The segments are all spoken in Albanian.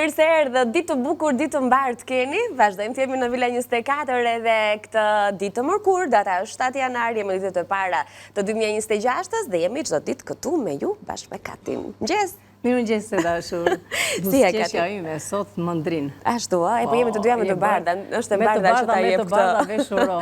mirë se erdhë, ditë të bukur, ditë të mbarë të keni. Vazhdojmë të jemi në Villa 24 edhe këtë ditë të mërkur, data është 7 janar, jemi ditët e para të 2026 dhe jemi çdo ditë këtu me ju bashkë me Katin. Mëngjes. Mirëmëngjes së dashur. Buzëqeshja ime sot më ndrin. Ashtu, po jemi të dyja me të bardha, është e bardha që ta jep këtë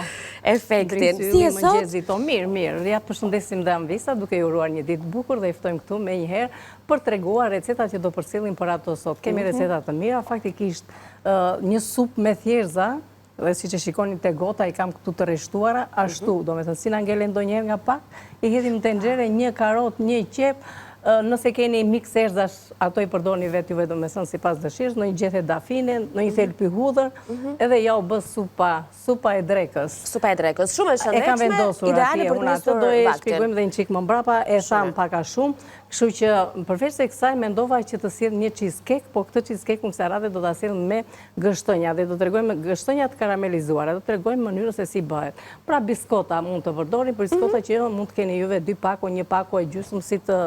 efektin. Si e sot? Mirë. Ja përshëndesim dhe Anvisa duke ju uruar një ditë bukur dhe i ftojmë këtu me njëherë për treguar recetat që do përcjellim për ato sot. Kemi recetat të mira, faktikisht një supë me thjerza, dhe si që shikoni te gota i kam këtu të rreshtuara, ashtu, do me thënë si na ngelen ndonjëherë nga pak, i hedhim në tenxhere një karot, një qep. Nëse keni mix erzash, ato i përdorni vetë ju vetëm me thënë sipas dëshirës, në një gjethe dafine, në një thelpi hudhër, edhe ja u bë supa e drekës. Supa e drekës, shumë e shëndetshme, e kam vendosur ideale për të nisur do e vaktin. shpjegojmë dhe një çik më mbrapa, e tham pak a shumë, kështu që përveç se kësaj mendova që të sjell një cheesecake, po këtë cheesecake kësaj radhe do ta sjell me gështonja dhe do t'rregojmë gështonja të karamelizuara, do t'rregojmë mënyrën se si bëhet. Pra biskota mund të përdorni, për biskota që mund të keni juve 2 pako, 1 pako e gjysmë si të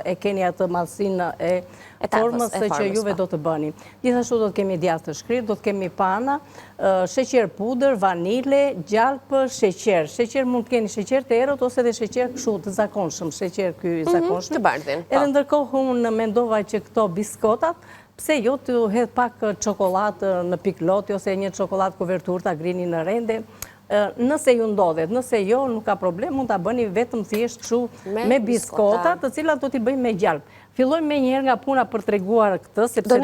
e keni atë madhësinë e formës se që juve do të bëni. Gjithashtu do të kemi djathë të shkrirë, do të kemi pana, sheqer pudër, vanile, gjalpë, sheqer. Sheqer mund të keni sheqer të errët ose edhe sheqer kështu të zakonshëm, sheqer ky i zakonshëm. Të bardhin. Edhe ndërkohë unë mendova që këto biskotat, pse jo të hedh pak çokoladë në pikloti ose një çokoladë kuvertur ta grini në rende. Nëse ju ndodhet, nëse jo, nuk ka problem, mund ta bëni vetëm thjesht kështu me biskota, të cilat do t'i bëjmë me gjalp. Fillojmë me njëherë nga puna për treguar këtë, sepse do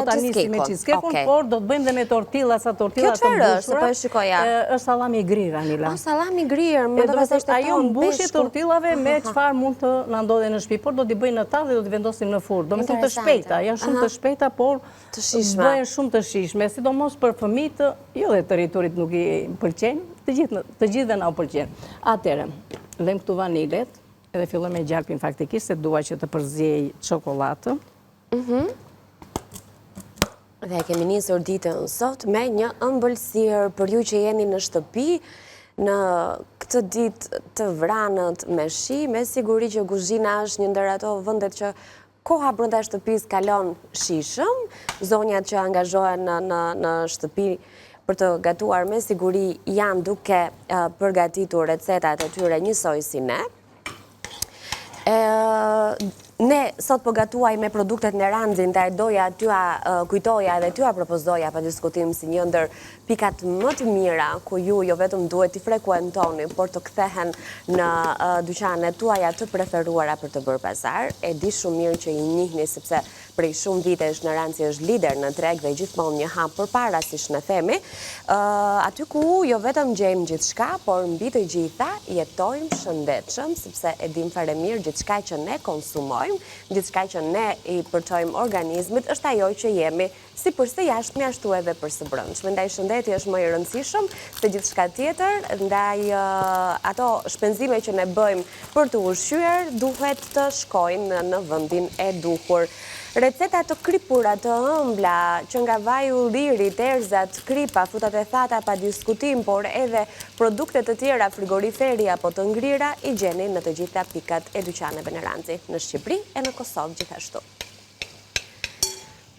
ta nisim me cheesecake-un, por do të bëjmë dhe me tortilla, sa tortilla të mbushura. Po e shikoja. Është sallami i grirë, Anila. Sallami i grirë, më do të thashë ajo mbushje tortillave me çfarë mund të na ndodhe në shtëpi, por do t'i bëjnë në tavë dhe do t'i vendosim në furrë. Do të thënë të shpejta, janë shumë të shpejta, por bëhen shumë të shijshme, sidomos për fëmijët, jo dhe të rriturit nuk i pëlqejnë, të gjithëve na u pëlqen. Atëherë, lëm këtu vanilet. Edhe filloj me gjalpin faktikisht, se dua që të përziej çokoladë. Dhe kemi nisur ditën sot me një ëmbëlsirë për ju që jeni në shtëpi, në këtë ditë të vranët me shi, me siguri që kuzhina është një ndër ato vendet që koha brenda shtëpisë kalon shishëm, zonjat që angazhohen në shtëpi për të gatuar me siguri janë duke përgatitur recetat e tyre njësoj si ne. Ne sot po gatuaj me produktet në Ranxin, ndaj doja t'ja kujtoja dhe t'ja propozoja pa diskutim si një ndër pikat më të mira ku ju jo vetëm duhet t'i frekuentoni, por të kthehen në dyqanet tuaja të preferuara për të bërë pazar. E di shumë mirë që i njihni sepse prej shumë vitesh në Ranxi është lider në treg dhe gjithmonë një hap përpara, siç ne themi. Aty ku jo vetëm gjejmë gjithçka, por mbi të gjitha jetojmë shëndetshëm, sepse e dim fare mirë gjithçka që ne konsumojmë, gjithçka që ne i përçojmë organizmit është ajo që jemi si për së jashtme ashtu edhe për së brendshme. Ndaj shëndeti është më i rëndësishëm se gjithçka tjetër, ndaj ato shpenzime që ne bëjmë për të ushqyer duhet të shkojnë në vendin e duhur. Receta të kripura, të ëmbla, që nga vaj ulliri, erzat, kripa, frutat e thata pa diskutim, por edhe produkte të tjera frigoriferi apo të ngrira, i gjeni në të gjitha pikat e dyqaneve në Ranxi, në Shqipëri e në Kosovë gjithashtu.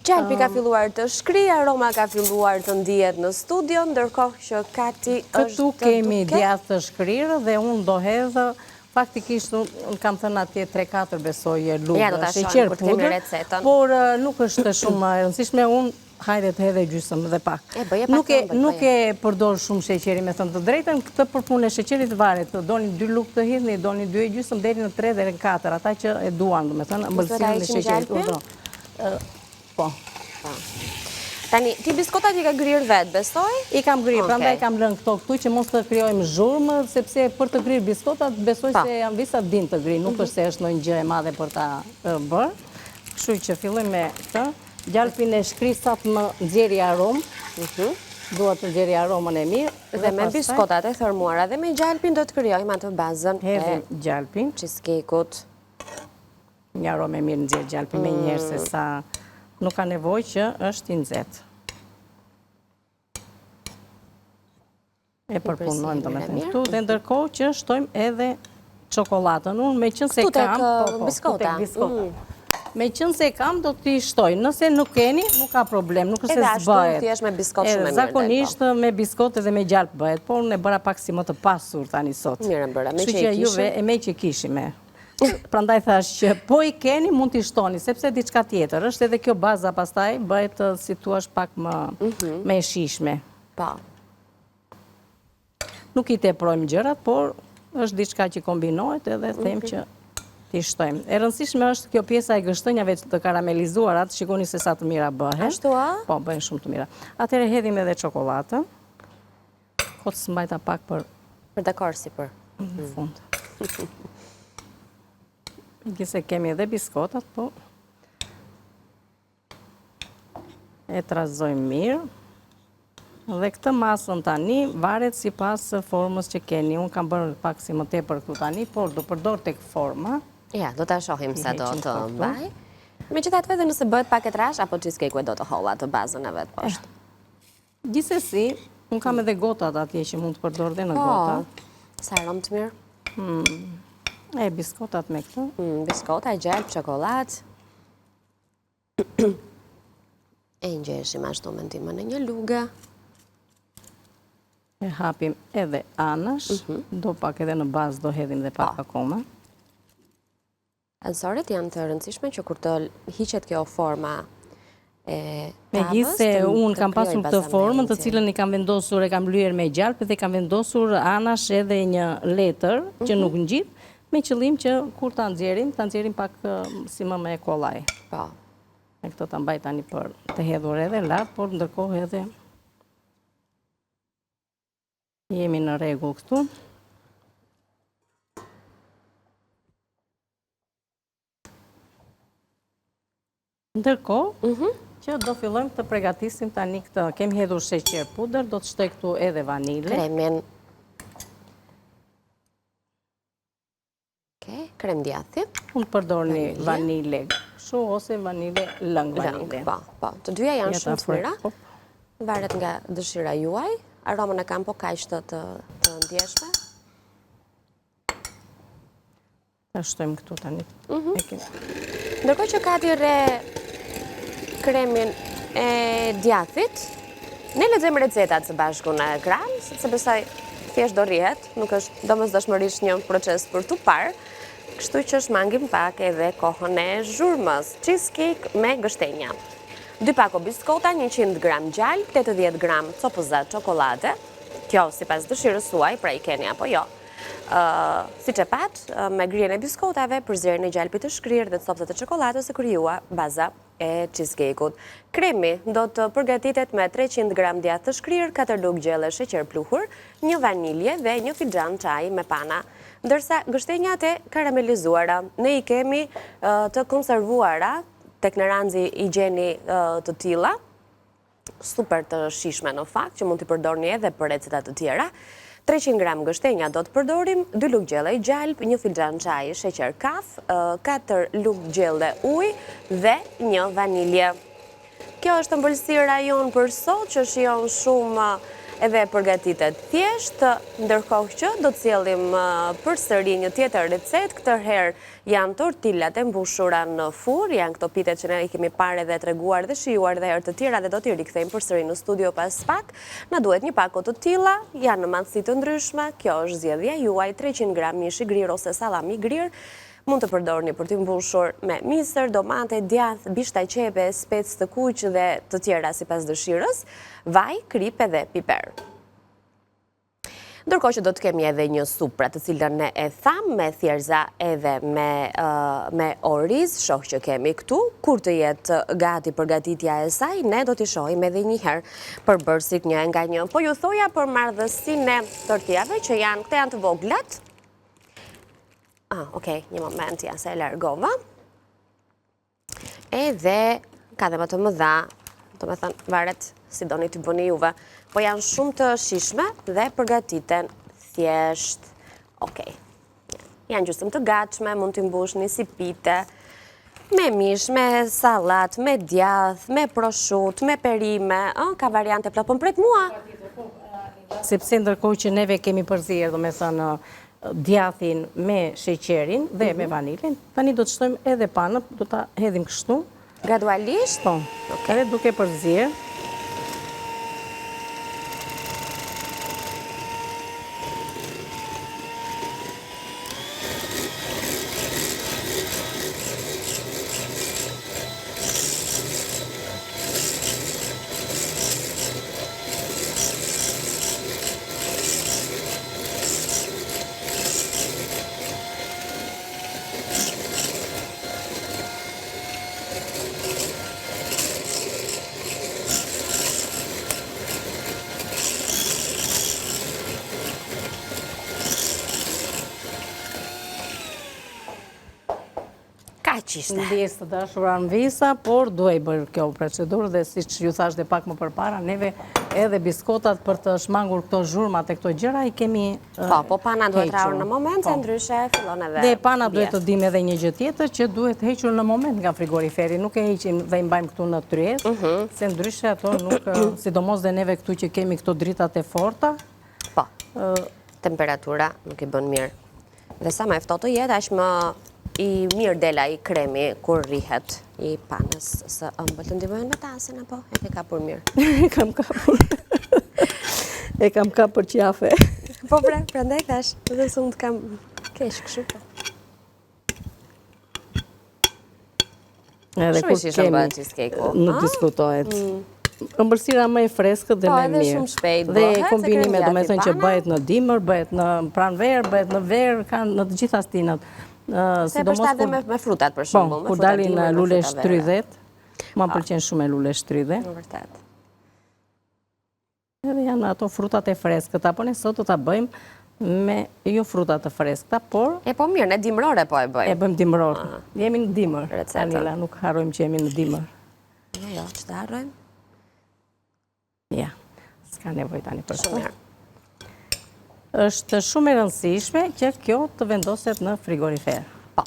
Gjalpi ka filluar të shkri, aroma ka filluar të ndihet në studio, ndërkohë që Kati është këtu kemi djathë të shkrirë dhe unë do hedhë. Faktikisht, unë kam thënë atje 3-4 besoj lugë, sheqer pudër, por nuk është shumë e rëndësishme, unë hajde të hedhe gjysmë dhe pak. Nuk e përdor shumë sheqeri, me thënë të drejtën, këtë për punë e sheqerit varet, doni 2 lugë të hidhni, doni 2 gjysmë, deri në 3 dhe në 4, ata që e duan, me thënë, ëmbëlsinë dhe sheqerit pudër. Po. Tani, ti biskotat i ka grirë vetë, besoj? I kam grirë, prandaj kam lënë këtu që mos të krijojmë zhurmë, sepse për të grirë biskotat, besoj se Anvisa din të grirë, nuk është se është ndonjë gjë e madhe për ta bërë. Kështu që fillojmë me këtë, gjalpin e shkrisat më nxjerrë aromë, dua të nxjerrë aromën e mirë. Dhe me biskotat e thërmuara dhe me gjalpin do të krijojmë atë bazën e gjalpin, cheesecake-ut. Një aromë e mirë nxjerrë gjalpin me njerë se sa nuk ka nevojë që është i nxehtë. E përpunojmë do me thënë këtu dhe ndërkohë që shtojmë edhe çokoladën. Unë me qënë se kam, biskota. Me qënë se kam, do t'i shtoj. Nëse nuk keni, nuk ka problem, nuk është se s'bëhet. Edhe ashtu thjesht me biskot shumë e mirë. Zakonisht me biskot edhe me gjalp bëhet, por unë e bëra pak si më të pasur tani sot. Mirë bëra, me që Kështu që juve e me që kishime. Prandaj thash që po i keni, mund t'i shtoni, sepse diçka tjetër. Është edhe kjo baza pastaj, bëhet si tuash pak më e shishme. Po. Nuk i teprojmë gjërat, por është diçka që kombinohet edhe them që t'i shtojmë. E rëndësishme është kjo pjesa e gështënjave të karamelizuarat, shikoni se sa të mira bëhen. Ashtu a? Po, bëhen shumë të mira. Atëherë hedhim edhe çokoladën. Kotë s'mbajta pak për dakor si për. Në fund. Gjise kemi edhe biskotat, po e trazojmë mirë. Dhe këtë masën tani varet si pas formës që keni. Unë kam bërë pak si më tepër këtu tani, por do përdor tek forma. Ja, do t'a shohim sa do të mbaj. Megjithatë edhe nëse bëhet pak e trash, apo cheesecake-u do të holla të bazën e vetë poshtë. Gjithsesi, unë kam edhe gotat atje që mund të përdor dhe në gota. Sa aromë të mirë. E biskotat me këtu. Biskota, gjelp, çokoladë. E ngjeshim ashtu mendimin e një lugë. E hapim edhe anash, do pak edhe në bazë do hedhim dhe pak akoma. Anësoret janë të rëndësishme që kur të hiqet kjo forma e me gjithë se unë kam pasur këtë formën të cilën i kam vendosur, e kam lyer me gjalp dhe kam vendosur anash edhe një letër që nuk ngjit, me qëllim që kur ta nxjerrim pak si më e kollaj. Po. Me këtë ta mbaj tani për të hedhur edhe lart, por ndërkohë edhe jemi në rregull këtu. Ndërkohë, që do fillojmë të përgatisim tani këtë. Kemi hedhur sheqer pudër, do të shtoj këtu edhe vanile. Kremin. Krem djathi. Unë përdor një vanile shu ose vanile lëng vanile. Po. Të dyja janë shumë të mira. Varet nga dëshira juaj. Aromën e kam po kaq të ndjeshme. Ta shtojmë këtu tani. Ndërkohë që ka re kremin e djathit, ne lexojmë recetat së bashku në ekran, sepse besoj thjesht do rrihet, nuk është domosdoshmërisht një proces për tu parë, kështu që shmangim pak edhe kohën e zhurmës. Cheesecake me gështenja. 2 pako biskota, 100 gram gjalp, 80 gram copëza çokolade. Kjo sipas dëshirës suaj, pra i keni apo jo. Si që patë, me grien e biskotave, përzierjen e gjalpit të shkrirë dhe copëzat e çokoladës e krijua baza e cheesecake-ut. Kremi do të përgatitet me 300 gram djathë të shkrirë, 4 lugë gjelle sheqer pluhur, 1 vanilje dhe 1 fixhan çaj me pana. Ndërsa gështenjat e karamelizuara, ne i kemi të konservuara, tek në ranxhi i gjeni të tilla, super të shishme në fakt, që mund t'i përdorni edhe për receta të tjera. 300 gram gështenja do të përdorim, 2 lugë gjelle gjalp, 1 filxhan çaj sheqer kaf, 4 lugë gjelle ujë dhe 1 vanilje. Kjo është ëmbëlsira jonë për sot, që shijon shumë edhe përgatitet thjesht, ndërkohë që do të sjellim përsëri një tjetër recet. Këtë herë janë tortillat e mbushura në furr, janë këto pitet që ne i kemi parë dhe treguar dhe shijuar dhe herë të tjera dhe do t'i rikthejmë përsëri në studio pas pak. Na duhet një pako të tilla, janë në madhësi të ndryshme. Kjo është zgjedhja juaj, 300 gram mish i grirë ose sallami grirë. Mund të përdorni për t'i mbushur me misër, domate, djathë, bishta qepe, specë të kuq dhe të tjera sipas dëshirës, vaj, krip dhe piper. Ndërkohë që do të kemi edhe një supë, të cilën ne e tham me thjerza edhe me oriz, shoh që kemi këtu. Kur të jetë gati përgatitja e saj, ne do t'i shohim edhe një herë përbërësit një nga një. Po ju thoja për marrëdhësinë e tortillave që këto janë të voglat. Okej, një moment, ja se e largova. Edhe ka dhe më të mëdha, do me thënë, varet si doni t'i bëni juve, po janë shumë të shishme dhe përgatiten thjesht. Okej, janë gjysmë të gatshme, mund t'i mbushni si pite, me mish, me sallat, me djathë, me prosciutto, me perime, ka variante plot, po mpret mua. Sepse ndërkohë që neve kemi përzierë, do me thënë, djathin me sheqerin dhe me vanilin. Tani do të shtojmë edhe panët, do ta hedhim kështu. Gradualisht? Po, edhe duke përzier. Ndjes të dashura në visa, por duhej bërë kjo procedurë dhe si që ju thash dhe pak më përpara, neve edhe biskotat për të shmangur këto zhurmat e këto gjëra i kemi Po pana duhet rarë në moment, se ndryshe fillon edhe... Dhe pana duhet të dim edhe një gjë tjetër që duhet hequr në moment nga frigoriferi, nuk e heqim dhe i mbajmë këtu në tryezë, se ndryshe ato nuk, sidomos dhe neve këtu që kemi këto dritat e forta. Po, temperatura nuk i bën mirë. Dhe sa më e ftohtë jetë, aq më i mirë dela i kremi kur rrihet i panës së ëmbël. Të ndihmojnë me tasën apo e ke kapur mirë? E kam kapur. E kam kapur qafe. Po prandaj thash, edhe se unë të kam kesh kështu po. Edhe kur kemi nuk diskutohet. Ëmbëlsira më e freskët dhe më e mirë. Po, edhe shumë shpejt dhe kombinime, do me thënë që bëhet në dimër, bëhet në pranverë, bëhet në verë, kanë në të gjitha stinat. Se përshtat dhe me frutat për shumë. Po, kur dalin lule shtrydhet, ma pëlqen shumë e lule shtrydhe. Në vërtet. Edhe janë ato frutat e freskët, apo ne sot të ta bëjmë me jo frutat të freskëta, por... E po mirë, ne dimrore po e bëjmë. E bëjmë dimrore. Jemi në dimër. Anila, nuk harrojmë që jemi në dimër. Jo, që të harrojmë? Ja, s'ka nevoj tani për shumë. Është shumë e rëndësishme që kjo të vendoset në frigorifer. Po,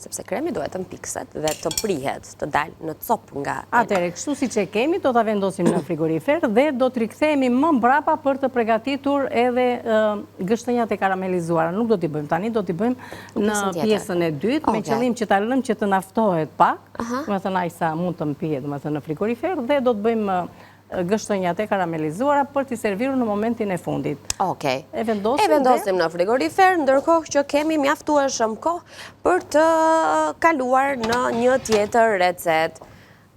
sepse kremi duhet të mpikset dhe të prihet, të dalë në copë nga... Atëre, kështu si që kemi, do të vendosim në frigorifer dhe do të rikthehemi më mbrapa për të përgatitur edhe gështënjat e karamelizuara. Nuk do t'i bëjmë tani, do t'i bëjmë në pjesën e dytë, me qëllim që ta lëmë që të naftohet pak, me thënë ajsa mund të mpihet në frigorifer, dhe do të bëjmë gështënjat e karamelizuara për t'i serviru në momentin e fundit. Okej. E vendosim në frigorifer, ndërkohë që kemi mjaftueshëm kohë për të kaluar në një tjetër recet.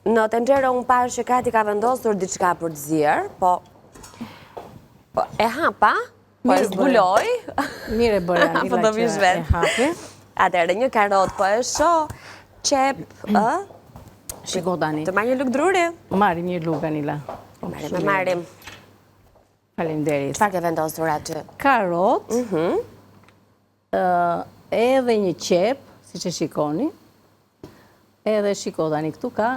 Në tenxhere unë parë që Kati ka vendosur diçka për të zier, po e hapa, po e zbuloj. Mire bërë, Anila, që e hapi. Atëherë, një karot po e shoh, qep, Shiko, Dani. Të marrë një luk druri? Marrim një luk, Anila. Marim. Faleminderit. Çfarë ke vendosur aty? Karot, edhe një qep, si që shikoni, edhe shiko, Dani, këtu ka,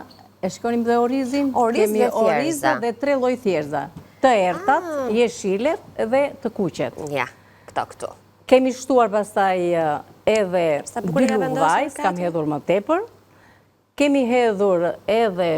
e shikonim dhe orizin, kemi oriza dhe 3 lloj thjerza, të ertat, jeshilet dhe të kuqet. Ja, këtu. Kemi shtuar pastaj edhe biluk vajs, kam hedhur më tepër, kemi hedhur edhe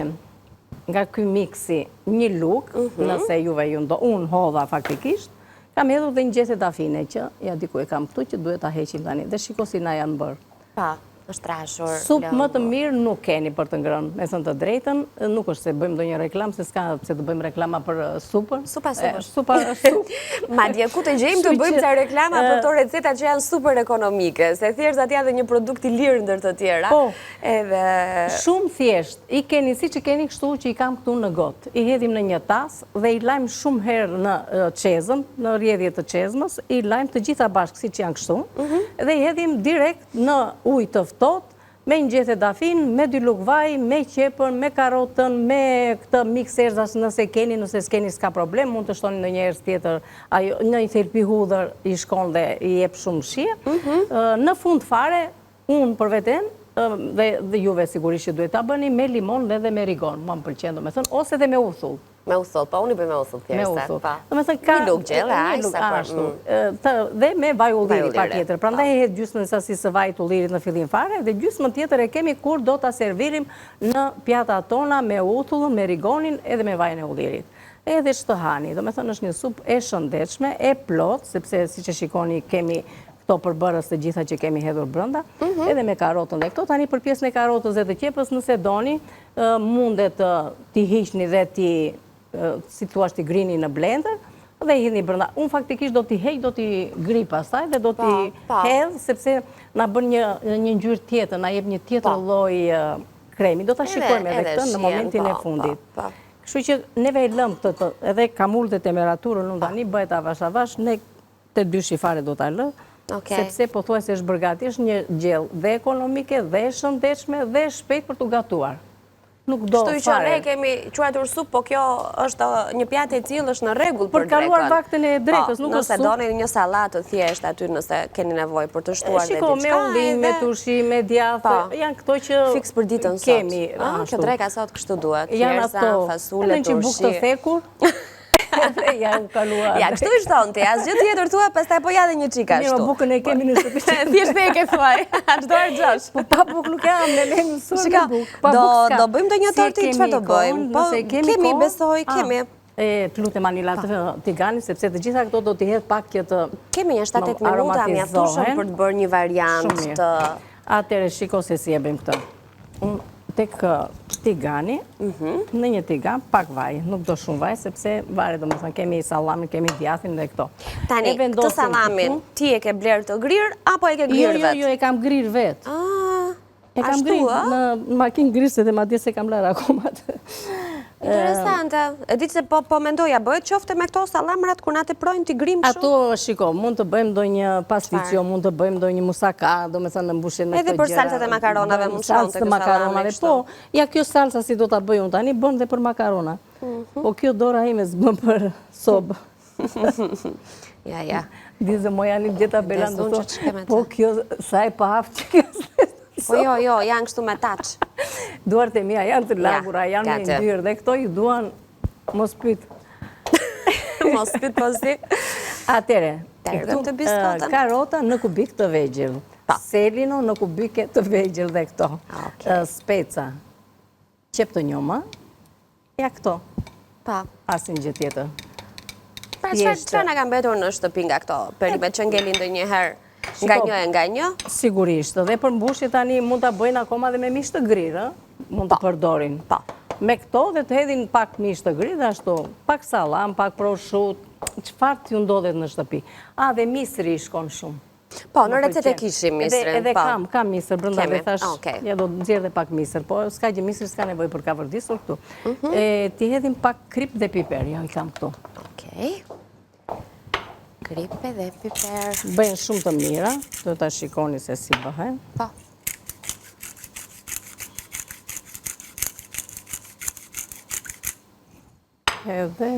nga ky miksi një luk, nëse juve ju ndo, unë hodha faktikisht, kam hedhur dhe një gjese dafine që, ja diku e kam këtu që duhet ta heqim tani, dhe shiko si na janë bërë. Pa, është trashur. Supë më të mirë nuk keni për të ngrënë, me thënë të drejtën, nuk është se bëjmë do një reklam, se s'ka se të bëjmë reklama për supën. Supa është. Supa është supë. Madje ku të gjejmë të bëjmë ca reklama për to recetat që janë super ekonomike, se thjesht janë dhe një produkt i lirë ndër të tjera. Po, edhe... Shumë thjesht, i keni si që keni kështu që i kam këtu në gotë, i hedhim në një tas dhe i lajmë shumë herë në qezëm, në rjedhje të qezmës, i lajmë të gjitha bashkë si që janë kështu, dhe i hedhim direkt në ujë të ftohtë, me një gjese dafin, me 2 luk vaj, me qepën, me karotën, me këtë mix erzas nëse keni, nëse s'keni s'ka problem, mund të shtoni në një erz tjetër, në një thelpi hudhër i shkon dhe i jep shumë shie. Në fund fare, unë për veten, dhe juve sigurisht që duhet ta bëni, me limon dhe me rigon, më pëlqen do me thënë, ose dhe me uthull. Me uthull, pa unë i bëj me uthull thjesht. Një luk gjellë, ashtu. Dhe me vaj ulliri pa tjetër. Prandaj e hedh gjysmën sasi së vajit ullirit në fillim fare, dhe gjysmën tjetër e kemi kur do ta servirim në pjatat tona me uthullën, me rigonin edhe me vajin e ullirit. edhe shtëhani. Do me thënë është një supë e shëndetshme, e plot, sepse si që shikoni kemi këto përbërës të gjitha që kemi hedhur brënda, edhe me karotën dhe këto. Tani për pjesën e karotës dhe të qepës, nëse doni, mundet t'i hiqni dhe si thua t'i grini në blender, dhe i hidhni brënda. Unë faktikisht do t'i heq, do t'i gri pastaj dhe do t'i hedh, sepse na bën një ngjyrë tjetër, na jep një tjetër lloj kremi. Do t'a shikojmë edhe këtë në momentin e fundit. Kështu që neve e lëm këtë, edhe kam ullë të temperaturën, unë tani bëhet avash, ne të dy shifare do t'a lë, sepse po thuaj se është bërgati, është një gjellë dhe ekonomike, dhe shëndetshme, dhe shpejt për t'u gatuar. Nuk do fare. Kështu që ne kemi quajtur supë, po kjo është një pjatë e cilë është në rregull për drekën. Për kaluar vaktin e drekës, nuk është supë. Nëse doni një sallatë të thjeshtë aty nëse keni nevojë për të shtuar dhe diçka. Shiko, me ullin, me turshi, me djathë, janë këto që fiks për ditën sot. Kemi. Kjo dreka sot kështu duhet. Janë ato, fasule, turshi. Në që bukë të thekur. Dhe janë kaluar. Ja, kështu ishtë tonë ti, asgjë tjetër thua, pastaj po ja dhe një qika ashtu. Miro, bukën e kemi në shtëpi. Thjesht dhe e ke thuaj, çdo herë gjosh. Po pa bukë nuk jam, ne lejmë mësuar me bukë. Do bëjmë do një tortë, çfarë do bëjmë? Po kemi, besoj, kemi. Të lutem Anila të tigani, sepse të gjitha këto do t'i hedh pak këtë kemi një 7-8 minuta mjaftueshëm për të bërë një variant të... Atëre, shiko se si e bëjmë këtë. Tek tigani, në një tigan, pak vaj, nuk do shumë vaj, sepse varet, do më thënë, kemi sallamin, kemi djathin dhe këto. Tani, këtë sallamin, ti e ke blerë të grirë, apo e ke grirë vetë? Jo, e kam grirë vetë. E kam grirë, në makinë grisë dhe ma dje se kam larë akumat. Interesante. E ditë se po mendoja, bëhet qofte me këto sallamrat kur na të projnë t'i grimë shumë? Ato, shiko, mund të bëjmë do një pasticcio, mund të bëjmë do një musaka, do me thënë në mbushin me këto gjera. Edhe për salsat e makaronave mund shkon të këtë sallamit. Po, ja kjo salsa si do t'a bëjmë tani, bën dhe për makarona. Po kjo dora ime s'bën për sobë. Ja. Dizë Mojanin gjeta Belan do të, po kjo sa e pa hafë që kjo Po jo, janë kështu me tach. Duart e mia janë të lagura, janë me ndyrë, dhe këto i duan mos pyt. Mos pyt po si. Atere, karota në kubik të vegjël, selino në kubike të vegjël dhe këto, speca, qep të njoma, ja këto, asin gjë tjetër. Pra çfarë na ka mbetur në shtëpi nga këto perimet që ngelin ndonjëherë? Nga një? Sigurisht, dhe për mbushje tani mund të bëjnë akoma dhe me mish të grirë, mund të përdorin. Me këto dhe të hedhin pak mish të grirë, dhe ashtu, pak salam, pak proshut, qëfar t'ju ndodhet në shtëpi. Dhe misri shkon shumë. Po, në recet e kishim misrin. Edhe kam misër, brënda dhe thash, ja do të nxjerr dhe pak misër, po s'ka gjë misri, s'ka nevoj për ka vërdisur këtu. Ti hedhin pak krip dhe piper, ja i kam këtu. Okej. Kripe dhe piper. Bëjnë shumë të mira, do të shikoni se si bëhen. Po. Edhe,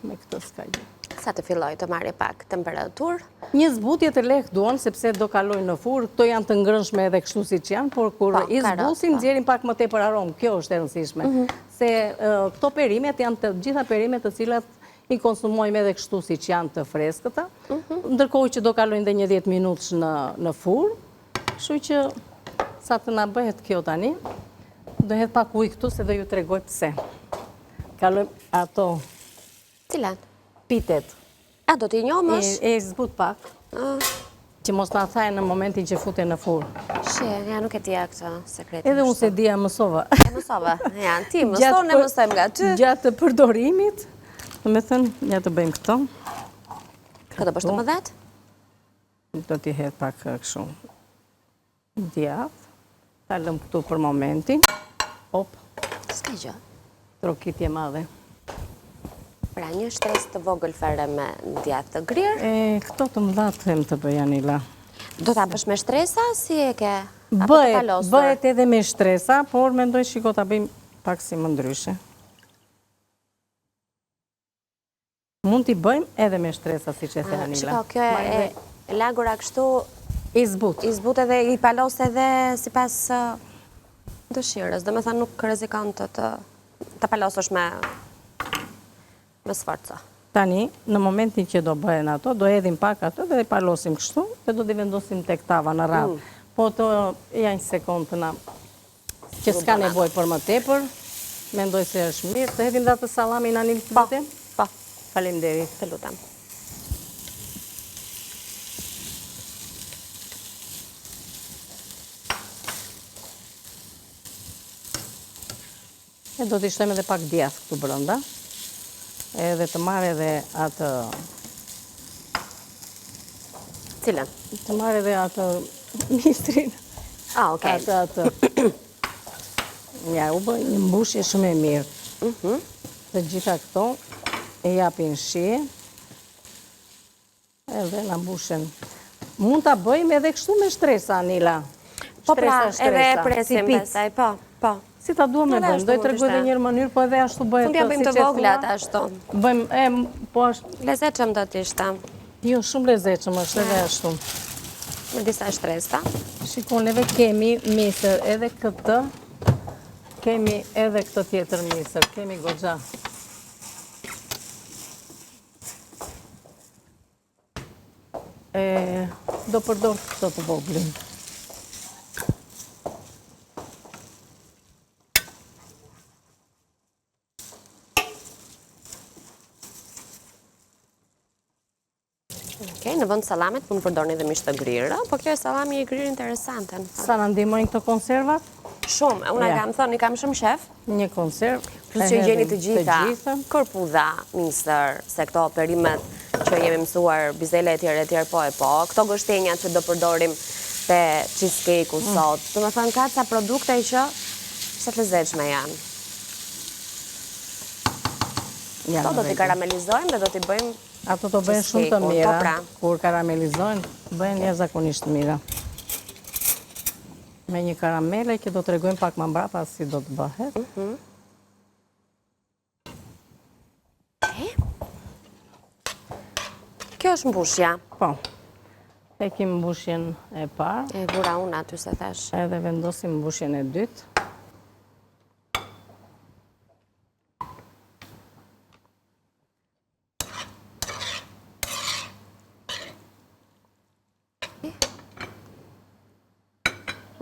me këtë s'ka gjë. Sa të filloj të marrë pak temperaturë? Një zbutje të lehtë duan, sepse do kaloj në furrë, këto janë të ngrënshme edhe kështu si që janë, por kur i zbusim, nxjerrin pak më tepër aromë, kjo është e rëndësishme. Se këto perimet janë të gjitha perimet të cilat i konsumojmë edhe kështu si që janë të freskëta, ndërkohë që do kalojnë dhe një 10 minutës në furrë, kështu që sa të na bëhet kjo tani, do hedh pak ujë këtu se do ju tregoj pse. Kalojmë ato... Cilat? Pitet. Do t'i njomësh? E zbut pak, që mos të athajnë në momentin që fute në furrë. Ja nuk e tja këtë sekretin. Edhe unë se dija mësova. Mësova, ti mësor, ne mësojmë nga ty. Gjatë të përdorimit, me thënë, ja të bëjmë këto. Këtë bështë të më dhetë? Do t'i hedh pak kështu. Djathë. Ta lëm këtu për momentin. Op. S'ka gjë. Trokitje madhe. Pra një shtresë të vogël fare me djathë të grirë. Këto të mëdha të them të bëj Anila. Do t'a bësh me shtresa, si e ke? Apo të palosur? Bëhet edhe me shtresa, por mendoj shiko t'a bëjmë pak si më ndryshe. Mund t'i bëjmë edhe me shtresa, si që the Anila. Shiko, kjo e lagura kështu... I zbut. I zbut edhe, i palos edhe si pas dëshirës. Dhe me tha nuk rrezikon të palosësh me sforca. Tani, në momentin që do bëhen ato, do edhim pak ato dhe i palosim kështu, dhe do t'i vendosim tek tava në radhë. Po të janë sekundë na, që s'ka nevoj për më tepër, Mendoj se është mirë. Të hedhim datë salamin Anil të lutem? Po. Faleminderit. Të lutem. E do t'i shtojmë edhe pak djath këtu brenda. Edhe të marrë edhe atë... Cilën? Të marrë edhe atë mistrin. Okej. Atë. Ja, u bëj një mbushje shumë e mirë. Të gjitha këto e japin shije. Edhe na mbushen. Mund ta bëjmë edhe kështu me shtresa, Anila. Po pra, edhe presim pastaj, po. Si ta duam me bëjmë, do i tregoj edhe një mënyrë, po edhe ashtu bëhet. Mund t'ja bëjmë të voglat ashtu. Bëjmë, po është... Lezetshëm do t'ishte. Jo, shumë lezetshëm është edhe ashtu. Me disa shtresa. Shikon, edhe kemi misër, edhe këtë, kemi edhe këtë tjetër misër, kemi goxha. Do përdor këtë të voglin. Në vend salamit mund përdorni edhe mish të grirë, po kjo e salami i grirë interesante. Sa na ndihmojnë këto konservat? Shumë, unë kam thënë, kam shumë shef. Një konserv. Plus që gjeni të gjitha, kërpudha, misër, se këto perimet që jemi mësuar, bizele e tjerë po e po, këto gështenja që do përdorim te cheesecake-u sot. Do me thënë ka ca produkte që të lezetshme janë. Këto do t'i karamelizojmë dhe do t'i bëjmë. Ato të bëjnë shumë të mira, kur karamelizojnë, bëjnë jashtëzakonisht mira. Me një karamele që do të regojmë pak më mbrapa si do të bëhet. Kjo është mbushja. Po. E kim mbushjen e parë. E vura unë aty se thash. Edhe vendosim mbushjen e dytë.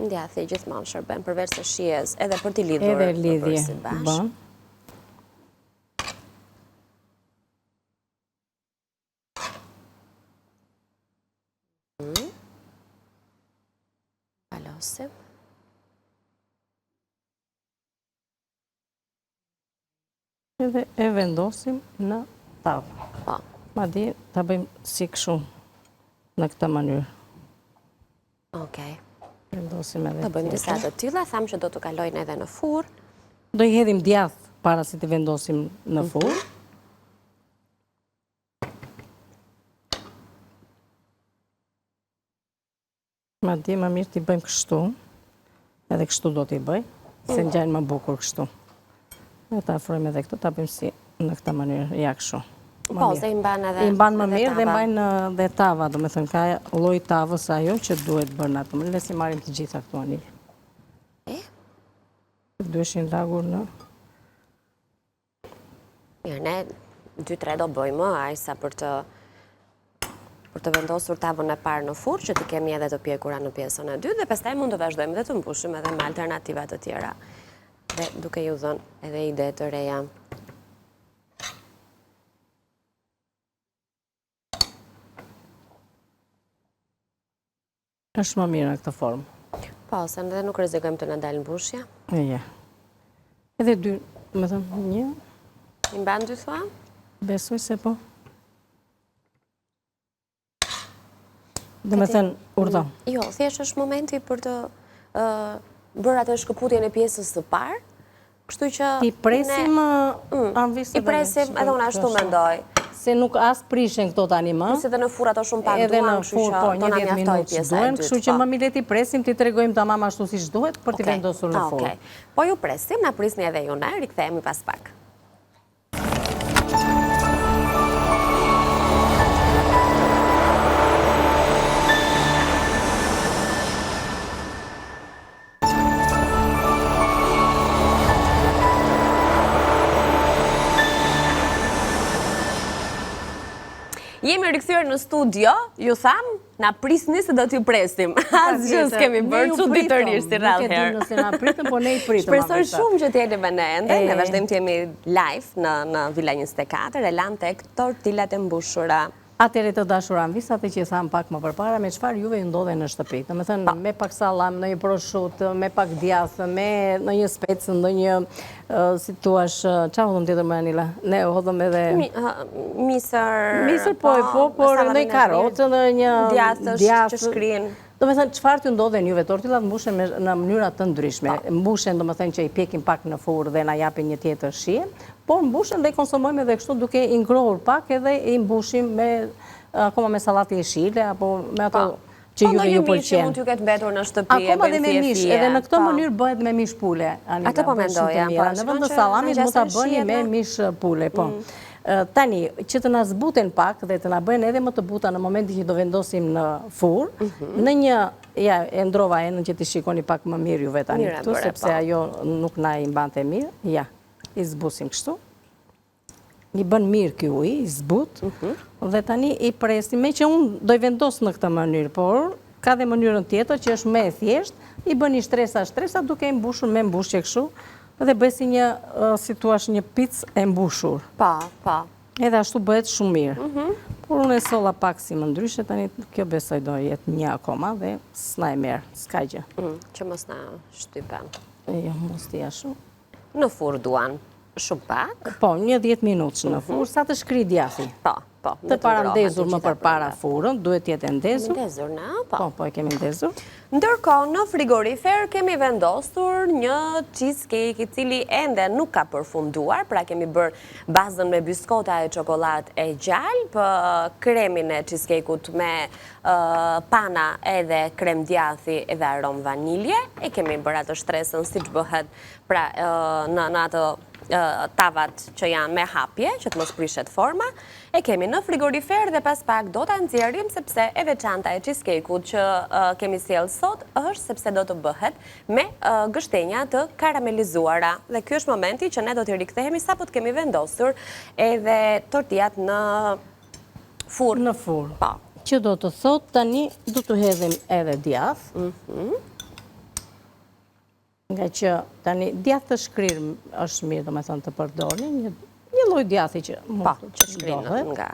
Ndjathi gjithmonë shërben, përveç se shijes, edhe për t'i lidhur. Edhe lidhje bën. Palosim. Edhe e vendosim në tavë. Po. Madje ta bëjmë si kështu, në këtë mënyrë. Okej. Vendosim edhe të bëjmë disa të tilla, thamë që do të kalojnë edhe në furr. Do i hedhim djath para si të vendosim në furr. Madje më mirë t'i bëjmë kështu, edhe kështu do t'i bëj, se ngjajnë më bukur kështu. Ne ta afrojmë edhe këtë, ta bëjmë si në këtë mënyrë, ja kështu. Po, se i mban edhe i mban më mirë dhe mbajnë dhe tava, do me thënë, ka lloj tavës ajo që duhet bërë atë. Le si marrim të gjitha këtu, Anil. Duheshin lagur në... Mirë, ne 2-3 do bëjmë, ajsa për të vendosur tavën e parë në furr, që të kemi edhe të pjekura në pjesën e dytë, dhe pastaj mund të vazhdojmë dhe të mbushim edhe me alternativa të tjera. Dhe duke ju dhënë edhe ide të reja. Është më mirë në këtë formë. Po, se edhe nuk rrezikojmë të na dalë mbushja. Ja. Edhe dy, me thëmë, një. I mban dy thua? Besoj se po. Dhe me thënë, urdo. Jo, thjesht është momenti për të bërë atë shkëputjen e pjesës së parë, kështu që... I presim anvisë dhe... I presim, edhe unë ashtu mendoj. Se nuk as prishen këto tani më. Plus edhe në furr ato shumë pak duan, kështu që do na mjaftoj pjesa e dytë. Kështu që më mirë ti presim, ti tregojmë tamam ashtu siç duhet për t'i vendosur në furr. Po ju presim, na prisni edhe ju, ne rikthehemi pas pak. Jemi rikthyer në studio, ju tham, na prisni se do t'ju presim. Asgjë s'kemi bërë çuditërisht si rrallë herë. Nuk e di nëse na pritëm, po ne I pritëm. Shpresoj shumë që t'jeni me ne ende. Ne vazhdojmë t'jemi live në Villa 24, e lanë tek tortilat e mbushura. Atëherë të dashuran, visat e që tham pak më përpara, me çfarë juve ju ndodhe në shtëpi? Domethënë me pak sallam, në një prosciutto, me pak djathë, me në një specë, ndonjë si thua, çfarë hodhëm tjetër më Anila? Ne hodhëm edhe misër, por ndonjë karrotë, ndonjë djathë që shkrin. Domethënë çfarë t'ju ndodhen juve? Tortillat mbushen në mënyra të ndryshme. Mbushen domethënë që I pjekim pak në furrë dhe na japin një tjetër shije, por mbushen dhe I konsumojmë edhe kështu duke I ngrohur pak edhe I mbushim akoma me sallatë jeshile apo me ato që juve ju pëlqen. Mund t'ju ketë mbetur në shtëpi akoma dhe me mish, edhe në këtë mënyrë bëhet me mish pule. Atë po mendoja. Në vend të sallamit mund ta bëni me mish pule, po. Tani, që të na zbuten pak dhe të na bëjnë edhe më të buta në momentin që do vendosim në furrë, në një, ja, e ndrova enën që t'i shikoni pak më mirë juve tani këtu, sepse ajo nuk na I mbante mirë. Ja, I zbusim kështu. I bën mirë ky uji, I zbut, dhe tani I presim, me që unë do I vendos në këtë mënyrë, por ka dhe mënyrën tjetër që është më e thjeshtë, I bëni shtresa duke I mbushur me mbushje kështu, dhe bëj si një, si thuash, një picë e mbushur. Pa. Edhe ashtu bëhet shumë mirë. Por unë e solla pak si më ndryshe, tani kjo besoj do jetë një akoma dhe s'na e merë, s'ka gjë. Që mos na shtypen. Jo, mos t'ja shumë. Në furrë duan shumë pak? Po, një 10 minutë në furrë, sa të shkri djathi. Po. Të parandezur më përpara furrën, duhet jetë ndezur. Ndezur, po. Po, e kemi ndezur. Ndërkohë, në frigorifer kemi vendosur një cheesecake I cili ende nuk ka përfunduar, pra kemi bërë bazën me biskota e çokoladë e gjallë, për kremin e cheesecake-ut me pana edhe krem djathi edhe aromë vanilje, e kemi bërë atë shtresën siç bëhet pra në atë tavat që janë me hapje, që të mos prishet forma, e kemi në frigorifer dhe pas pak do ta nxjerrim sepse e veçanta e cheesecake-ut që kemi sjellë sot është sepse do të bëhet me gështenja të karamelizuara. Dhe ky është momenti që ne do të rikthehemi sapo të kemi vendosur edhe tortillat në furrë. Në furrë. Po. Që do të thot tani do të hedhim edhe djathë. Nga që tani djathë të shkrirë është mirë, do me thënë të përdorni, një lloj djathi që mund të shkrirë nga.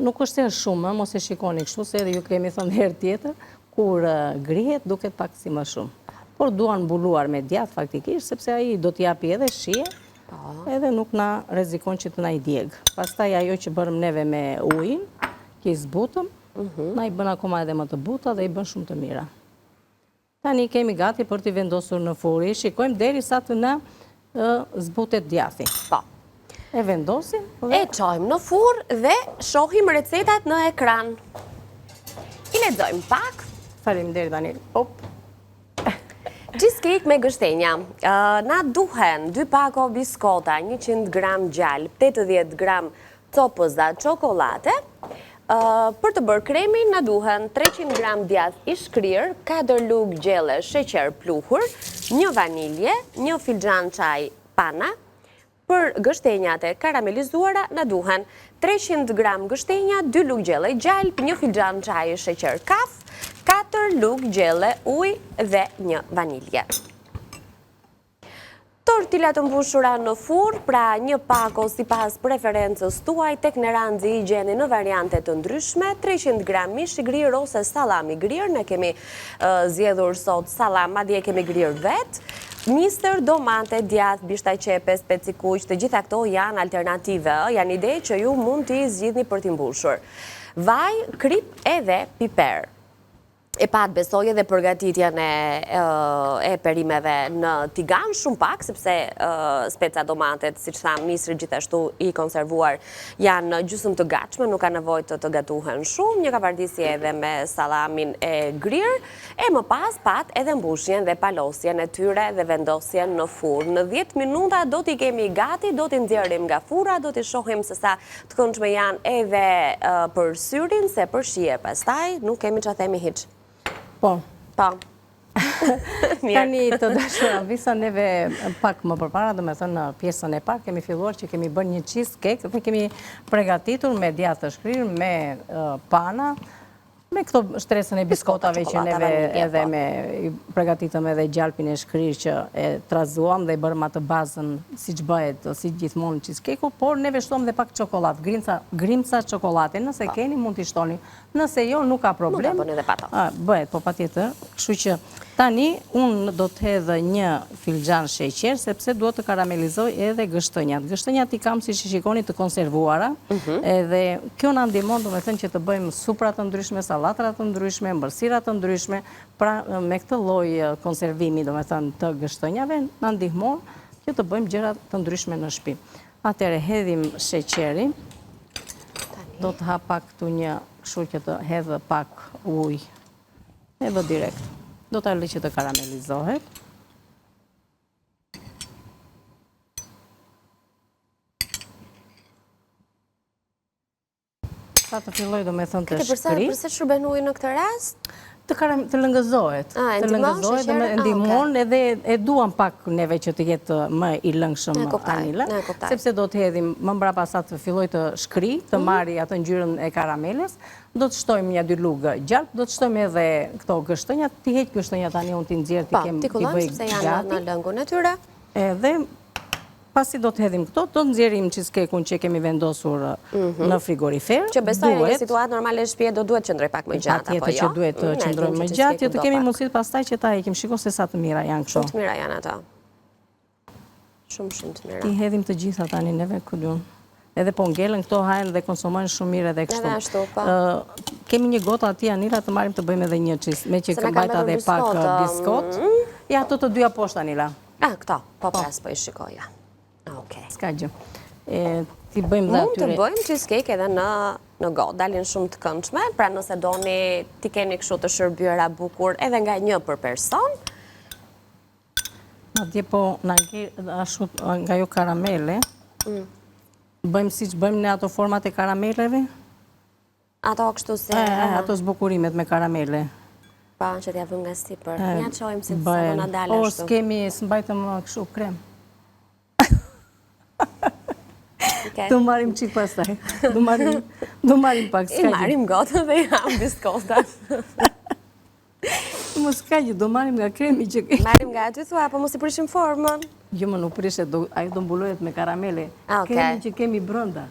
Nuk është e shumë, mos e shikoni kështu, se edhe ju kemi thënë herë tjetër, kur grihet duket pak si më shumë. Por duan mbuluar me djathë faktikisht, sepse ai do t'japi edhe shije, edhe nuk na rrezikon që të na I djegë. Pastaj ajo që bërëm neve me ujin, që I zbutëm, na I bën akoma edhe më të buta dhe I bën shumë të mira. Tani kemi gati për t'i vendosur në furrë. Shikojmë deri sa të na zbutet djathi. Po. E vendosim. E çojmë në furrë dhe shohim recetat në ekran. I lexojmë pak. Faleminderit Anil. Cheesecake me gështenja. Na duhen 2 pako biskota, 100 gram gjallë, 80 gram copëza çokolade. Për të bërë kremin, na duhen 300 gram djathë I shkrirë, 4 lugë gjelle sheqer pluhur, 1 vanilje, 1 filxhan çaj pana. Për gështenjat e karamelizuara, na duhen 300 gram gështenja, 2 lugë gjelle gjallë, 1 filxhan çaj sheqer kaf, 4 lugë gjelle ujë dhe 1 vanilje. Tortillat të mbushura në furrë, pra një pako sipas preferencës tuaj, tek Neranzi I gjeni në variante të ndryshme, 300 gram mish I grirë ose sallam I grirë, ne kemi zgjedhur sot sallam, madje kemi grirë vet. Misër, domate, djathë, bishtaj qepe, speci kuq, të gjitha këto janë alternative, janë ide që ju mund t'i zgjidhni për t'i mbushur. Vaj, krip edhe piper. E pat besoj edhe përgatitjen e perimeve në tigan shumë pak, sepse speca domatet, si që thamë, misri gjithashtu I konservuar janë gjysmë të gatshme, nuk ka nevojë të gatuhen shumë, një kapardisi edhe me sallamin e grirë, e më pas pat edhe mbushjen dhe palosjen e tyre dhe vendosjen në furrë. Në 10 minuta do t'i kemi gati, do t'i nxjerrim nga furra, do t'i shohim se sa të këndshme janë edhe për syrin, se për shije pastaj nuk kemi që themi hiç. Po. Po. Tani të dashur Anvisa, neve pak më përpara, do me thënë në pjesën e parë, kemi filluar që kemi bërë një cheesecake dhe kemi pregatitur me djathë të shkrirë, me pana, me këto shtresën e biskotave që neve edhe me pregatitëm edhe gjalpin e shkrirë që e trazuam dhe i bërëm atë bazën si që bëhet, si gjithmonë cheesecake-u, por neve shtuam dhe pak çokolat, grimca çokolate, nëse keni mund t'i shtoni, nëse jo nuk ka problem. Nuk ka bëni dhe pato. Bëhet, po patjetër, kështu që tani unë do të hedhë një filxhan sheqer, sepse duhet të karamelizoj edhe gështënjat. Gështënjat i kam si që shikoni të konservuara, edhe kjo në ndihmon do me thënë që të bëjmë suprat të ndryshme, salatrat të ndryshme, mbërsirat të ndryshme, pra me këtë lloj konservimi do me thënë të gështënjave, në ndihmon që të bëjmë gjëra të ndryshme në shtëpi. Atëre hedhim sheqeri, do të ha pak këtu një kështu që të hedhë pak ujë, edhe direkt. Do të lë që të karamelizohet. Sa të filloj do me thënë të shkri. Përse shërben ujë në këtë rast? Të lëngëzohet. Të lëngëzohet dhe me ndihmon edhe e duam pak neve që të jetë më i lëngshëm anila. Sepse do të hedhim më mbrapa sa të filloj të shkri, të marri atë ngjyrën e karameles, do të shtojmë një 2 lugë gjalp, do të shtojmë edhe këto gështënjat, ti heq gështënjat tani unë t'i nxjerr ti kem i bëj gati. Në lëngun e tyre. Edhe pasi do të hedhim këto, do të nxjerrim cheesecake-un që kemi vendosur në frigorifer. Që besoj në një situatë normale në shtëpi do duhet të qëndroj pak më gjatë apo jo? Patjetër që duhet të qëndrojmë më gjatë, të kemi mundësi pastaj që ta heqim. Shiko se sa të mira janë kështu. Shumë të mira janë ato. Shumë të mira. Ti hedhim të gjitha tani neve ku duam. Edhe po ngelen këto hajnë dhe konsumojnë shumë mirë edhe kështu. Edhe ashtu, po. Kemi një gotë aty Anila të marrim të bëjmë edhe një cheese, me që këmbajta dhe pak biskot. Ja ato të dyja poshtë Anila. Këto, po pres po i shikoja. Ska gjë. Ti bëjmë dhe atyre. Mund të bëjmë cheesecake edhe në gotë, dalin shumë të këndshme, pra nëse doni ti keni kështu të shërbyera bukur edhe nga 1 për person. Atje po nga jo karamele, bëjmë si që bëjmë në ato format e karameleve? Ato kështu se... Ato zbukurimet me karamele. Pa, që t'ja vëm nga sipër. Nja qojmë si të sa do nga dalë ashtu. O, s'kemi, s'mbajtëm kështu krem. Do marim qik pastaj. Do marim pak, s'ka gjë. I marim gotë dhe jam biskotat. Mos ka gjë, do marim nga kremi që kemi. Marim nga aty thua, apo mos i prishim formën? Jo, më nuk prishet, ajo do mbulohet me karamele. Kremi që kemi brënda.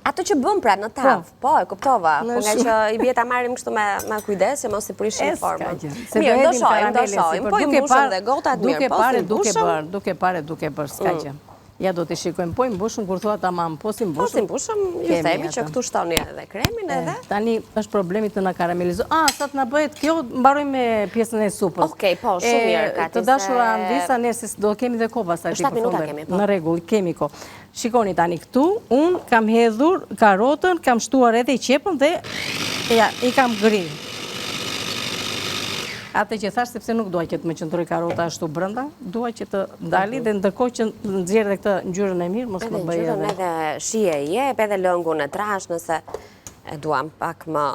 Ato që bëm pra në tavë, po, e kuptova. Po nga që i bje ta marim kështu me kujdes, që mos i prishim formën. Mirë, do shojmë, po i mbushëm dhe gotat mirë, po si mbushëm. Duke bërë, s'ka gjë. Ja do të shikojmë, po i mbushëm, kur thua tamam, po si mbushëm. Po si mbushëm, ju themi që këtu shtoni edhe kremin edhe. Tani është problemi të na karamelizo. Sa të na bëhet kjo, mbarojmë me pjesën e supës. Okej, po, shumë mirë, Kati. Të dashura Anvisa, ne do kemi dhe kohë pastaj. 7 minuta kemi, po. Në rregull, kemi kohë. Shikoni tani këtu, unë kam hedhur karotën, kam shtuar edhe i qepën dhe i kam grirë. Atë që thash, sepse nuk dua që të më qëndroj karota ashtu brenda, dua që të dali dhe ndërkohë që nxjerr këtë ngjyrën e mirë, mos më bëj edhe. Edhe shije i jep, edhe lëngun e trash, nëse e duam pak më...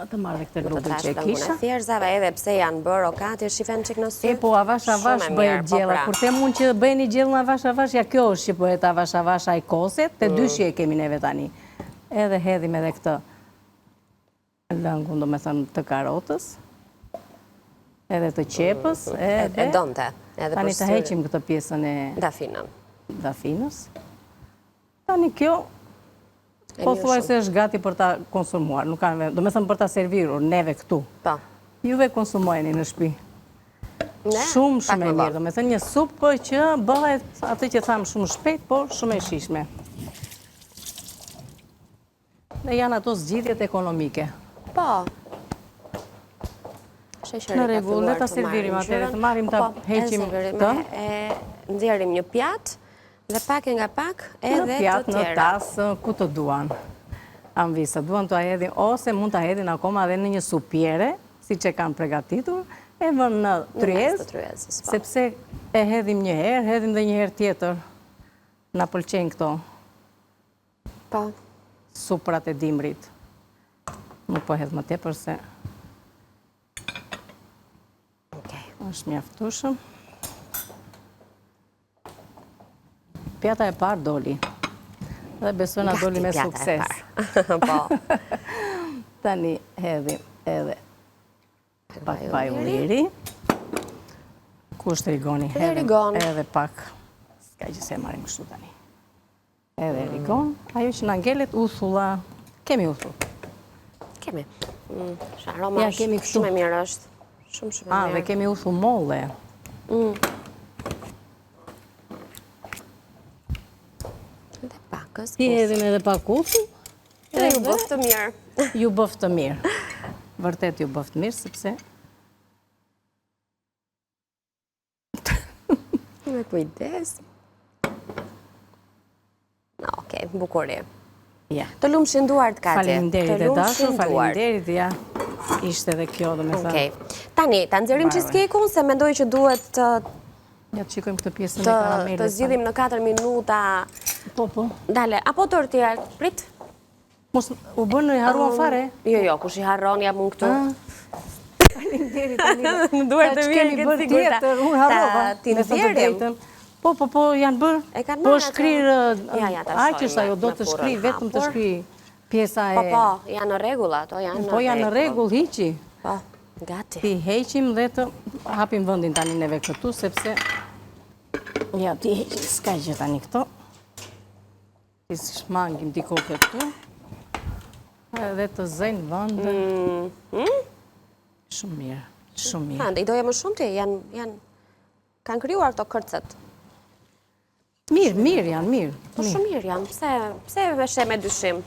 Të marrë këtë lugën që e kisha. Thjerëzave edhe pse janë bërë okati, shifen qik në sy. Po avash bëhet gjella. Kur them unë që bëjeni gjellën avash, ja kjo është që bëhet avash ai koset, te dyshi e kemi neve tani. Edhe hedhim edhe këtë lëngun, do me thënë, të karotës. Edhe të qepës, e donte. Tani të heqim këtë pjesën e dafinës. Tani kjo, po thuaj se është gati për ta konsumuar. Do me thëmë për ta servirur, neve këtu. Juve konsumojeni në shtëpi. Shumë e mirë. Do me thëmë një supë që bëhet atë që thamë shumë shpejt, por shumë e shishme. Dhe janë ato zgjidhjet ekonomike. Po. Në rregull, le ta servirim atëherë, të marrim ta heqim këtë. Nxjerrim një pjatë dhe pak e nga pak edhe të tjera. Në pjatë, në tasë, ku të duan. Anvisa, duan të hedhin, ose mund të hedhin akoma edhe në një supjere, si që kanë pregatitur, e vën në tryezë, sepse e hedhim një herë, hedhim dhe një herë tjetër. Na pëlqejnë këto. Po. Suprat e dimrit. Nuk po hedh më tepër se... është mjaftueshëm. Pjata e parë doli. Dhe besoj na doli me sukses. Po. Tani hedhim edhe pak vaj ulliri. Kusht rigoni, hedhim edhe pak. Ska që se marim kështu tani. Edhe rigon. Ajo që na ngelet uthulla. Kemi uthull. Kemi. Aroma shumë e mirë është. Shumë e mirë. Dhe kemi uthull molle. Edhe pakës. Ti hedhim edhe pak uthull. Dhe ju bëftë të mirë. Ju bëftë të mirë. Vërtet ju bëftë mirë, sepse... Me kujdes. Okej, bukuri. Të lumë shënduar të kati. Faleminderit e dashur, faleminderit, ja. Ishte edhe kjo, dhe me thënë. Okej. Tani, ta nxjerrim cheesecake-un, se mendoj që duhet të... Ja të qikojmë këtë pjesën e karamelit. Të zgjidhim në 4 minuta. Po. Dale, apo tortilla, prit? Mos u bën në harruan fare? Jo, kush i harron, jam unë këtu. Faleminderit, Anila. Në duar të mirë, këtë sigurta. Unë harrova. Ti nxjerrim. Po, janë bërë. Po shkrirë... Aj që ajo do të shkri, vetëm të shkri pjesa e... Po, janë në regull ato, janë në regull. Po, janë në regull, hiqi. Po, gati. Ti heqim dhe të hapim vëndin tani neve këtu, sepse... Ja, ti heqim, s'ka që tani këto. Ti shmangim t'i koke këtu. Edhe të zëjnë vëndë. Shumë mirë, shumë mirë. I doja më shumë ti, kanë kryuar këto kërcët. Mirë janë, mirë. Po shumë mirë janë, pse me she me dyshim?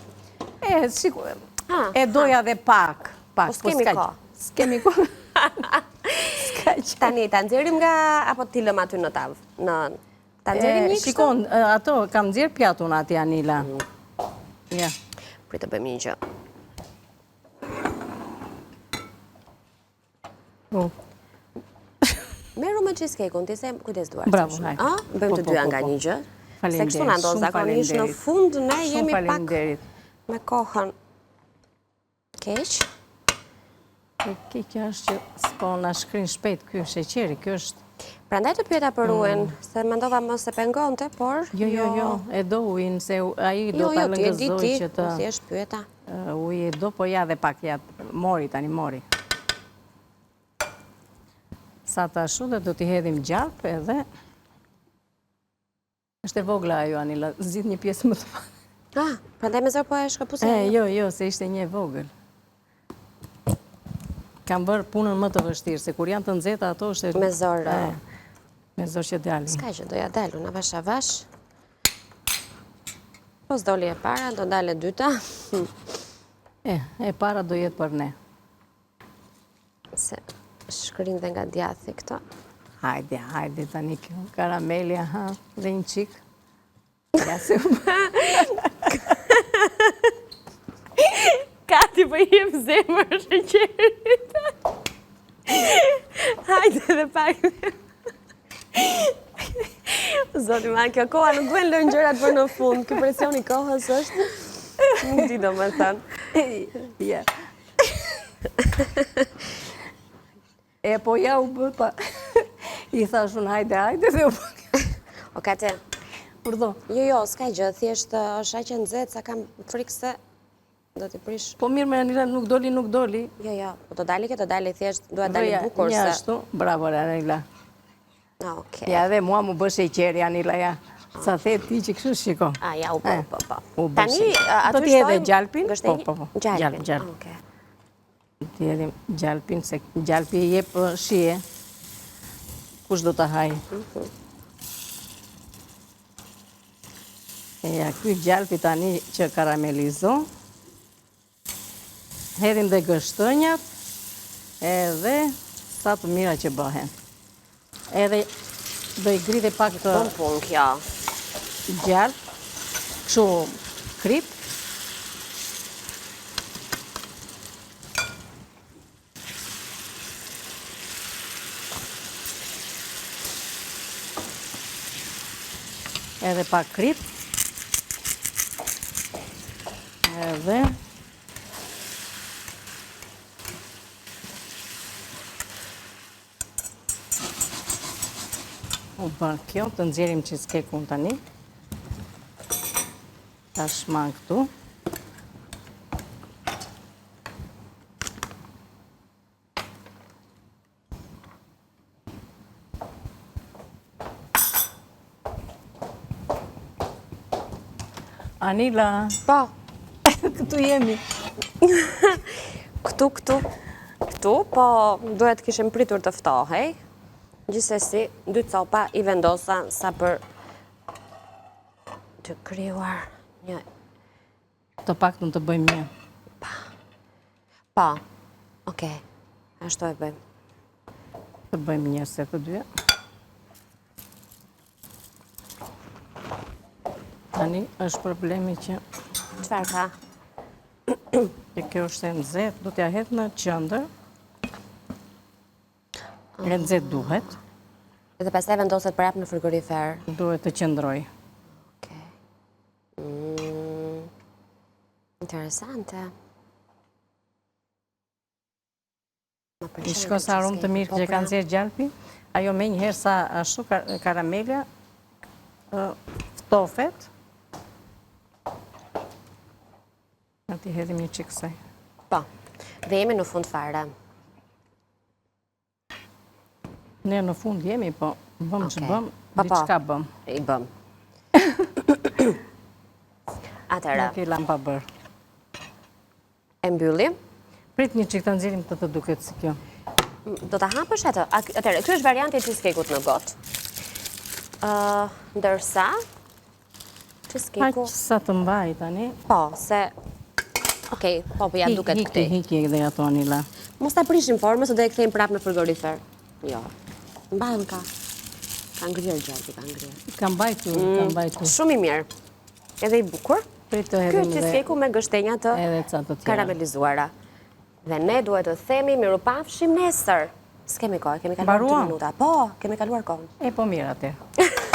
E doja dhe pak. Po s'kemi ko. S'kemi ko. Tani, ta nxjerrim nga, apo t'i lëm aty në tavë? Ta nxjerrim një kështu? Shikon, ato, kam nxjerr pjatun ati, Anila. Ja. Pritë të bëjmë një gjë. Meru me cheesecake-un, ti se kujdes duar. Bravo, hajde. Bëjmë të dyja nga një gjë. Se kështu në ndodhë zakonisht në fund, ne jemi pak me kohën keq. Keqja është që s'po në shkrin shpejt kjo sheqeri, kjo është... Prandaj të pyeta për ujin, se mendova mos e pengonte, por... Jo, e do ujin, se aji do të lëngëzoj që të... Jo, ti është pyeta. Uj e do, po ja dhe pak ja, mori tani, mori. Sa të ashu dhe do t'i hedhim gjarp edhe... është e vogla ajo, Anila, zgjidh një pjesë më të madhe. Prandaj me zërë po e shkëpuse? Jo, se ishte një vogël. Kam bërë punën më të vështirë, se kur janë të nxehta ato është... Me zorë... Me zorë që dalin. Ska që doja dalu, në vash a vash. Po s'doli e para, do dale dyta. E para do jetë për ne. Se shkrin dhe nga djathi këto. Hajde, tani kjo karameli, dhe një qik. Kati për jem zemër sheqerit. Hajde dhe pak. Zoti ma, kjo koha nuk duen lënë gjërat për në fund. Kjo presioni kohës është... Nuk di do me thënë. Po ja u bëta. I thash unë hajde dhe u bëta. O Kate. Përdo. Jo, s'ka gjë, thjesht është aq e nxehtë sa kam frikë se do t'i prish. Po mirë me Anila, nuk doli. Jo, po të dali këtë dali thjesht, duhet dali bukur se... Një ashtu, bravo Anila. Okej. Ja dhe mua mu bësh e qeri, Anila, ja. Sa the ti që kështu shiko. Ja, u bë, po. Tani, aty shtojmë... Do t'i edhe gjalpin? Po. Gjalpin, okej. T'i edhim gjalpin, se gjalpi jep shije. Kush do t'a haj? Ja, kuj gjalpi tani që karamelizo. Hedhim dhe gështënjat, edhe sa të mira që bëhen. Edhe do i grite pak të... Bon pun kjo. Gjalp, kështu krip. Edhe pak krip. Edhe... U bërë kjo, të nxjerrim cheesecake-un tani. Ta shman këtu. Anila, Po, këtu jemi. Këtu, po duhet kishim pritur të ftohej. Gjithsesi, 2 copa i vendosa sa për të krijuar një... Të paktën të bëjmë një. Po, okej, ashtu e bëjmë. Të bëjmë një se të dy. Tani është problemi që Çfarë ka? kjo është e nxehtë, do t'ja hedh në qendër. E nxehtë duhet. Dhe pastaj vendoset prapë në frigorifer. Duhet të qëndroj. Okej. Interesante. I shko sa aromë të mirë që kanë nxjerrë gjalpi, ajo me njëherë sa ashtu karamela ftofet. Ati hedhim një qikë kësaj. Po, dhe jemi në fund fare. Ne në fund jemi, po bëm që bëm, Po. diçka bëm. I bëm. Atëra, Nuk i lam pa bërë. e mbyllim. Prit një qikë të nxjerrim të duket si kjo. Do ta hapësh atë? Atëra, ky është varianti i cheesecake-ut në botë. Ndërsa cheesecake-u, Aq sa të mbaj tani. po, se okej, po ja duket këtej. Hiki edhe ato Anila. Mos ta prishim formën, se do e kthejmë prapë në frigorifer. Jo. Mbajmë ka. Ka ngrirë gjalpi, ka ngrirë. Ka mbajtur. Shumë i mirë. Edhe i bukur. Prit të Ky hedhim është edhe cheesecake-u me gështenja të edhe ca të tjera. karamelizuara. Dhe ne duhet të themi mirupafshim nesër. S'kemi kohë, kemi kaluar 2 Mbaruam? minuta. Po, kemi kaluar kohën. E po mirë atë.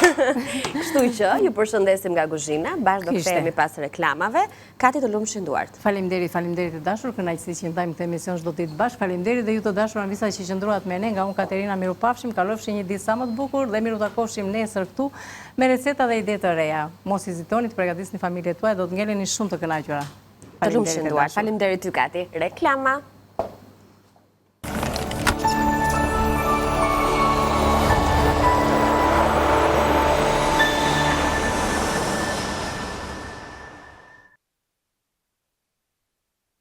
Kështu që ju përshëndesim nga kuzhina, bashkë do Kishte. kthehemi pas reklamave. Kati të lumshin duart. Faleminderit të dashur, kënaqësi që ndajmë këtë emision çdo ditë bashkë. Faleminderit dhe ju të dashur anvisa që qëndruat me ne, nga unë Katerina, mirupafshim, kalofshi një ditë sa më të bukur dhe miru takofshim nesër këtu me receta dhe ide të reja. Mos hezitoni të përgatisni familjet tuaja, do të ngeleni shumë të kënaqura. Të lumshin duart. Faleminderit ty Kati. Reklama.